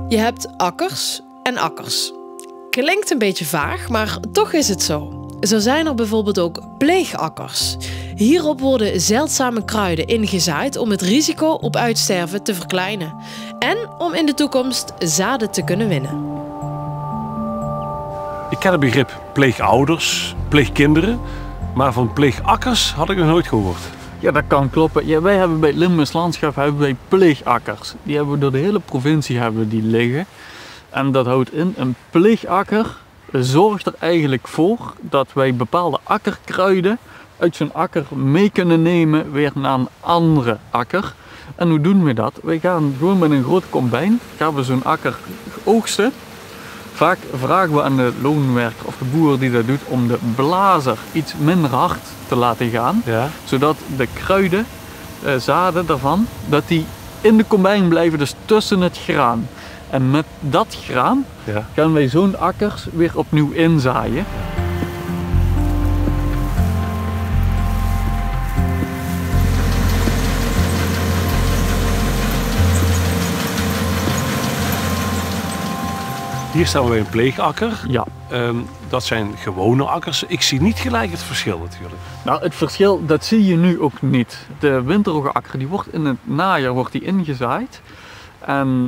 Je hebt akkers en akkers. Klinkt een beetje vaag, maar toch is het zo. Zo zijn er bijvoorbeeld ook pleegakkers. Hierop worden zeldzame kruiden ingezaaid om het risico op uitsterven te verkleinen. En om in de toekomst zaden te kunnen winnen. Ik ken het begrip pleegouders, pleegkinderen, maar van pleegakkers had ik nog nooit gehoord. Ja, dat kan kloppen. Ja, wij hebben bij het Limburgs Landschap pleegakkers. Die hebben we door de hele provincie die liggen. En dat houdt in, een pleegakker zorgt er eigenlijk voor dat wij bepaalde akkerkruiden uit zo'n akker mee kunnen nemen weer naar een andere akker. En hoe doen we dat? Wij gaan gewoon met een groot combijn, gaan we zo'n akker oogsten. Vaak vragen we aan de loonwerker of de boer die dat doet om de blazer iets minder hard te laten gaan. Ja. Zodat de kruiden, zaden daarvan, dat die in de combijn blijven, dus tussen het graan. En met dat graan gaan wij zo'n akkers weer opnieuw inzaaien. Hier staan we bij een pleegakker. Ja. Dat zijn gewone akkers. Ik zie niet gelijk het verschil natuurlijk. Nou, het verschil dat zie je nu ook niet. De winterroggeakker die wordt in het najaar ingezaaid.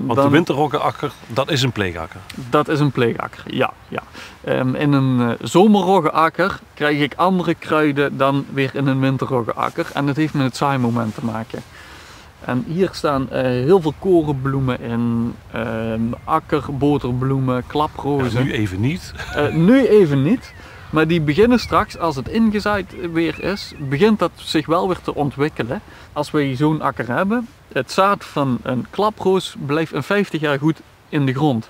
Want de winterroggeakker, dat is een pleegakker? Dat is een pleegakker, ja. In een zomerroggeakker krijg ik andere kruiden dan weer in een winterroggeakker. En dat heeft met het zaaimoment te maken. En hier staan heel veel korenbloemen in, akkerboterbloemen, klaprozen. Ja, nu even niet. Nu even niet. Maar die beginnen straks, als het ingezaaid weer is, begint dat zich wel weer te ontwikkelen. Als wij zo'n akker hebben, het zaad van een klaproos blijft in 50 jaar goed in de grond.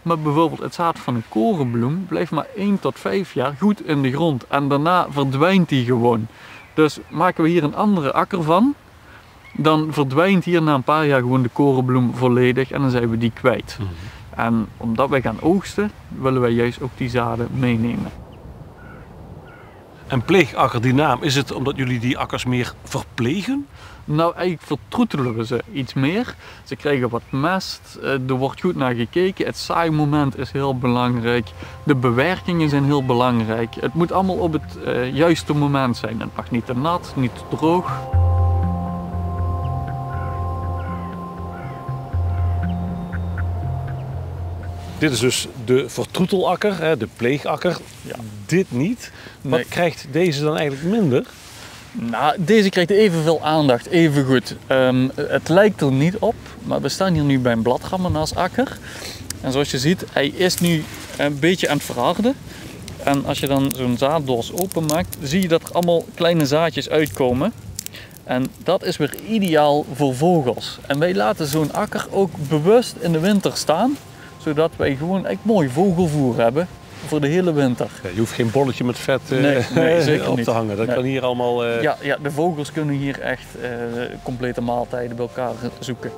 Maar bijvoorbeeld het zaad van een korenbloem blijft maar 1 tot 5 jaar goed in de grond. En daarna verdwijnt die gewoon. Dus maken we hier een andere akker van, dan verdwijnt hier na een paar jaar gewoon de korenbloem volledig en dan zijn we die kwijt. En omdat wij gaan oogsten, willen wij juist ook die zaden meenemen. En pleegakker, die naam, is het omdat jullie die akkers meer verplegen? Nou, eigenlijk vertroetelen we ze iets meer. Ze krijgen wat mest, er wordt goed naar gekeken. Het zaaimoment is heel belangrijk. De bewerkingen zijn heel belangrijk. Het moet allemaal op het juiste moment zijn. Het mag niet te nat, niet te droog. Dit is dus de vertroetelakker, de pleegakker. Ja. Dit niet. Nee. Wat krijgt deze dan eigenlijk minder? Nou, deze krijgt evenveel aandacht, even goed. Het lijkt er niet op, maar we staan hier nu bij een bladgammenaasakker. En zoals je ziet, hij is nu een beetje aan het verharden. En als je dan zo'n zaaddoos openmaakt, zie je dat er allemaal kleine zaadjes uitkomen. En dat is weer ideaal voor vogels. En wij laten zo'n akker ook bewust in de winter staan, zodat wij gewoon echt mooi vogelvoer hebben voor de hele winter. Ja, je hoeft geen bolletje met vet zeker op niet. te hangen. Dat kan hier allemaal... Ja, de vogels kunnen hier echt complete maaltijden bij elkaar zoeken.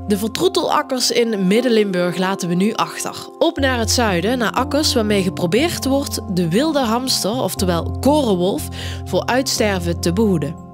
De vertroetelakkers in Midden-Limburg laten we nu achter. Op naar het zuiden, naar akkers waarmee geprobeerd wordt de wilde hamster, oftewel korenwolf, voor uitsterven te behoeden.